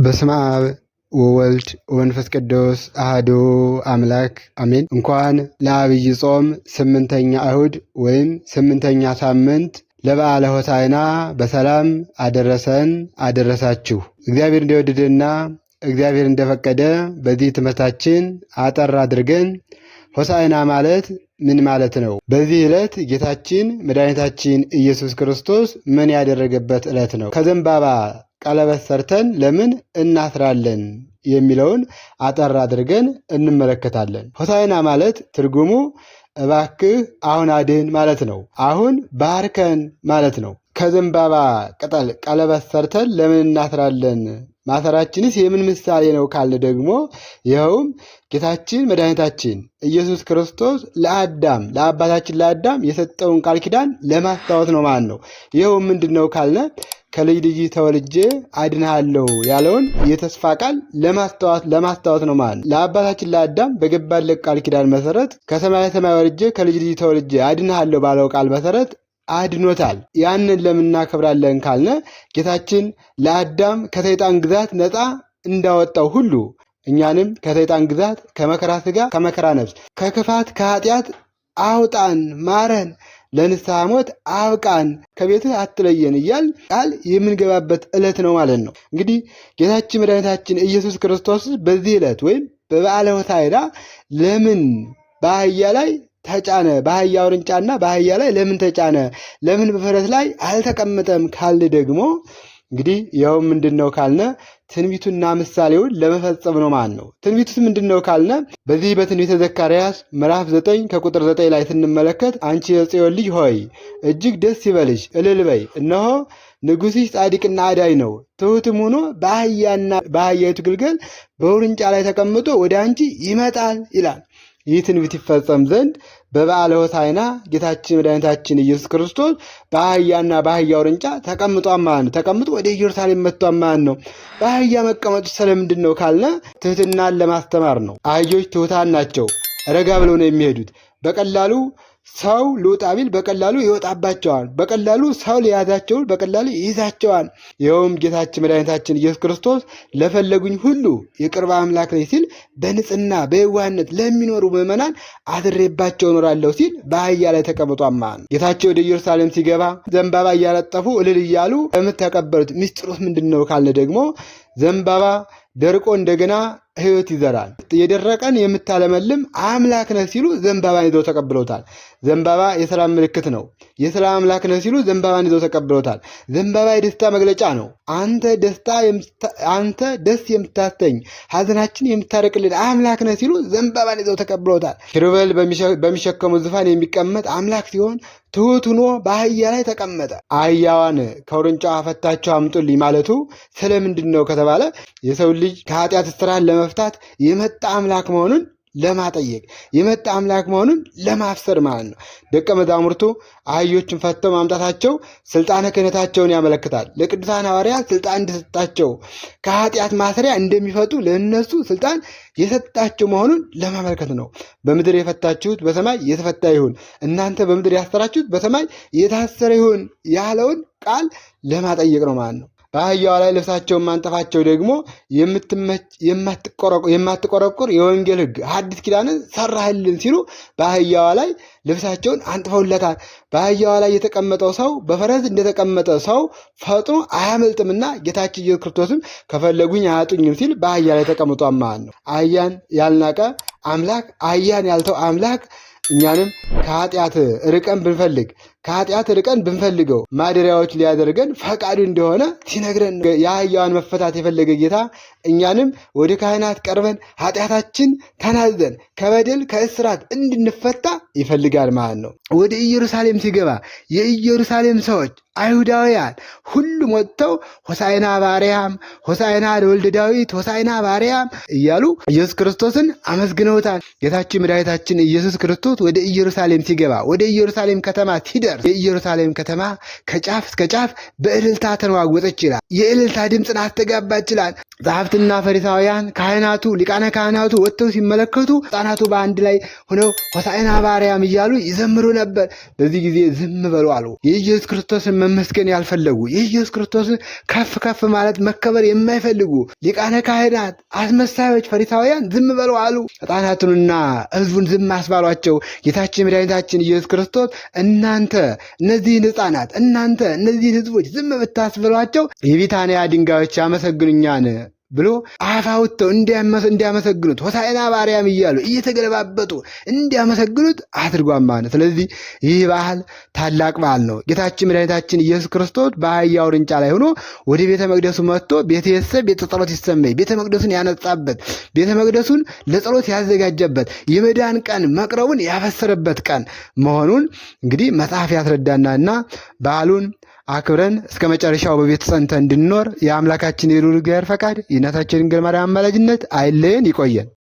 በስመ አብ ወወልድ ወመንፈስ ቅዱስ አሐዱ አምላክ አሜን። እንኳን ለዐቢይ ጾም 8ኛ እሁድ ወይም 8ኛ ሳምንት ለበዓለ ሆሳዕና በሰላም አደረሰን አደረሳችሁ። እግዚአብሔር እንደወደደና እግዚአብሔር እንደፈቀደ በዚህ ትምህርታችን አጠር አድርገን ሆሳዕና ማለት ምን ማለት ነው? በዚህ ዕለት ጌታችን መድኃኒታችን ኢየሱስ ክርስቶስ ምን ያደረገበት ዕለት ነው? ከዘንባባ ቀለበት ሰርተን ለምን እናስራለን የሚለውን አጠር አድርገን እንመለከታለን። ሆሳዕና ማለት ትርጉሙ እባክህ አሁን አድን ማለት ነው። አሁን ባርከን ማለት ነው። ከዘንባባ ቅጠል ቀለበት ሰርተን ለምን እናስራለን? ማሰራችንስ የምን ምሳሌ ነው ካለ ደግሞ ይኸውም ጌታችን መድኃኒታችን ኢየሱስ ክርስቶስ ለአባታችን ለአዳም የሰጠውን ቃል ኪዳን ለማስታወስ ነው ማለት ነው። ይኸውም ምንድን ነው ካልነ ከልጅ ልጅ ተወልጄ አድንሃለሁ ያለውን የተስፋ ቃል ለማስታወስ ነው ማለት ነው። ለአባታችን ለአዳም በገባለት ቃል ኪዳን መሰረት ከሰማየ ሰማይ ወርጄ ከልጅ ልጅ ተወልጄ አድንሃለሁ ባለው ቃል መሰረት አድኖታል። ያንን ለምን እናከብራለን ካልነ ጌታችን ለአዳም ከሰይጣን ግዛት ነፃ እንዳወጣው ሁሉ እኛንም ከሰይጣን ግዛት ከመከራ ሥጋ ከመከራ ነፍስ ከክፋት ከኃጢአት አውጣን ማረን ለንስሐ ሞት አብቃን ከቤትህ አትለየን እያል ቃል የምንገባበት ዕለት ነው ማለት ነው። እንግዲህ ጌታችን መድኃኒታችን ኢየሱስ ክርስቶስ በዚህ ዕለት ወይም በበዓለ ሆሳዕና ለምን በአህያ ላይ ተጫነ? በአህያ ውርንጫና በአህያ ላይ ለምን ተጫነ? ለምን በፈረስ ላይ አልተቀመጠም ካል ደግሞ እንግዲህ ይኸው ምንድን ነው ካልነ ትንቢቱና ምሳሌውን ለመፈጸም ነው ማለት ነው። ትንቢቱስ ምንድን ነው ካልነ በዚህ በትንቢተ ዘካርያስ ምዕራፍ 9 ከቁጥር 9 ላይ ስንመለከት አንቺ የጽዮን ልጅ ሆይ እጅግ ደስ ይበልሽ፣ እልል በይ፣ እነሆ ንጉሥሽ ጻድቅና አዳኝ ነው፣ ትሑትም ሆኖ በአህያይቱ ግልገል በውርንጫ ላይ ተቀምጦ ወደ አንቺ ይመጣል ይላል። ይህ ትንቢት ይፈጸም ዘንድ በበዓለ ሆሳዕና ጌታችን መድኃኒታችን ኢየሱስ ክርስቶስ በአህያና በአህያ ውርንጫ ተቀምጧል ማለት ነው። ተቀምጦ ወደ ኢየሩሳሌም መጥቷል ማለት ነው። በአህያ መቀመጡ ስለምንድን ነው ካልነ ትህትናን ለማስተማር ነው። አህዮች ትሑታን ናቸው። ረጋ ብለው ነው የሚሄዱት። በቀላሉ ሰው ልውጣ ቢል በቀላሉ ይወጣባቸዋል። በቀላሉ ሰው ሊያዛቸውን በቀላሉ ይይዛቸዋል። ይኸውም ጌታችን መድኃኒታችን ኢየሱስ ክርስቶስ ለፈለጉኝ ሁሉ የቅርብ አምላክ ነኝ ሲል በንጽህና በየዋህነት ለሚኖሩ ምዕመናን አድሬባቸው እኖራለሁ ሲል በአህያ ላይ ተቀምጧል ማለት ነው። ጌታቸው ወደ ኢየሩሳሌም ሲገባ ዘንባባ እያነጠፉ እልል እያሉ የምትቀበሉት ምስጢሩስ ምንድን ነው ካልነ ደግሞ ዘንባባ ደርቆ እንደገና ሕይወት ይዘራል። የደረቀን የምታለመልም አምላክ ነህ ሲሉ ዘንባባን ይዘው ተቀብለውታል። ዘንባባ የሰላም ምልክት ነው። የሰላም አምላክ ነህ ሲሉ ዘንባባን ይዘው ተቀብለውታል። ዘንባባ የደስታ መግለጫ ነው። አንተ ደስ የምታሰኝ ሐዘናችን የምታረቅልን አምላክ ነህ ሲሉ ዘንባባን ይዘው ተቀብለውታል። ኪሩቤል በሚሸከሙት ዙፋን የሚቀመጥ አምላክ ሲሆን ትሑት ሆኖ በአህያ ላይ ተቀመጠ። አህያዋን ከውርንጫዋ ፈታችሁ አምጡልኝ ማለቱ ስለምንድን ነው ከተባለ የሰው ልጅ ከኃጢአት እስራት ለመፍታት የመጣ አምላክ መሆኑን ለማጠየቅ የመጣ አምላክ መሆኑን ለማፍሰር ማለት ነው። ደቀ መዛሙርቱ አህዮችን ፈተው ማምጣታቸው ስልጣነ ክህነታቸውን ያመለክታል። ለቅዱሳን ሐዋርያት ስልጣን እንደሰጣቸው ከኃጢአት ማሰሪያ እንደሚፈቱ ለእነሱ ስልጣን የሰጣቸው መሆኑን ለማመልከት ነው። በምድር የፈታችሁት በሰማይ የተፈታ ይሁን፣ እናንተ በምድር ያሰራችሁት በሰማይ የታሰረ ይሁን ያለውን ቃል ለማጠየቅ ነው ማለት ነው። በአህያዋ ላይ ልብሳቸውን ማንጠፋቸው ደግሞ የማትቆረቁር የወንጌል ሕግ ሐዲስ ኪዳንን ሰራህልን ሲሉ በአህያዋ ላይ ልብሳቸውን አንጥፈውለታል። በአህያዋ ላይ የተቀመጠው ሰው በፈረስ እንደተቀመጠ ሰው ፈጥኖ አያመልጥምና ጌታችን ኢየሱስ ክርስቶስም ከፈለጉኝ አያጡኝም ሲል በአህያ ላይ ተቀምጧል ማለት ነው። አህያን ያልናቀ አምላክ አህያን ያልተው አምላክ እኛንም ከኃጢአት ርቀን ብንፈልገው ማደሪያዎች ሊያደርገን ፈቃዱ እንደሆነ ሲነግረን የአህያዋን መፈታት የፈለገ ጌታ እኛንም ወደ ካህናት ቀርበን ኃጢአታችን ተናዘን ከበደል ከእስራት እንድንፈታ ይፈልጋል ማለት ነው። ወደ ኢየሩሳሌም ሲገባ የኢየሩሳሌም ሰዎች አይሁዳውያን ሁሉም ወጥተው ሆሳዕና በአርያም፣ ሆሳዕና ለወልደ ዳዊት፣ ሆሳዕና በአርያም እያሉ ኢየሱስ ክርስቶስን አመስግነውታል። ጌታችን መድኃኒታችን ኢየሱስ ክርስቶስ ወደ ኢየሩሳሌም ሲገባ ወደ ኢየሩሳሌም ከተማ ሲደርስ የኢየሩሳሌም ከተማ ከጫፍ እስከ ጫፍ በእልልታ ተነዋወጠች ይላል። የእልልታ ድምፅን አስተጋባች ይላል። ጸሐፍትና ፈሪሳውያን ካህናቱ ሊቃነ ካህናቱ ወጥተው ሲመለከቱ ሕፃናቱ በአንድ ላይ ሆነው ሆሳዕና በአርያም እያሉ ይዘምሩ ነበር። በዚህ ጊዜ ዝም በሉ አሉ። የኢየሱስ ክርስቶስን መመስገን ያልፈለጉ፣ የኢየሱስ ክርስቶስን ከፍ ከፍ ማለት መከበር የማይፈልጉ ሊቃነ ካህናት፣ አስመሳዮች ፈሪሳውያን ዝም በሉ አሉ። ሕፃናቱንና ሕዝቡን ዝም አስባሏቸው። ጌታችን መድኃኒታችን ኢየሱስ ክርስቶስ እናንተ እነዚህን ሕፃናት እናንተ እነዚህን ሕዝቦች ዝም ብታስብሏቸው የቢታንያ ድንጋዮች ያመሰግኑኛን ብሎ አፍ አውጥተው እንዲያመሰግኑት ሆሳዕና በአርያም እያሉ እየተገለባበጡ እንዲያመሰግኑት አድርጓል ማለት። ስለዚህ ይህ በዓል ታላቅ በዓል ነው። ጌታችን መድኃኒታችን ኢየሱስ ክርስቶስ በአህያ ውርንጫ ላይ ሆኖ ወደ ቤተ መቅደሱ መጥቶ ቤተ የሰብ ቤተ ጸሎት ይሰመይ ቤተ መቅደሱን ያነጻበት፣ ቤተ መቅደሱን ለጸሎት ያዘጋጀበት፣ የመዳን ቀን መቅረቡን ያበሰረበት ቀን መሆኑን እንግዲህ መጽሐፍ ያስረዳናልና በዓሉን አክብረን እስከ መጨረሻው በቤት ጸንተን እንድንኖር የአምላካችን የልዑል እግዚአብሔር ፈቃድ የእናታችን ድንግል ማርያም አማላጅነት አይለየን። ይቆየን።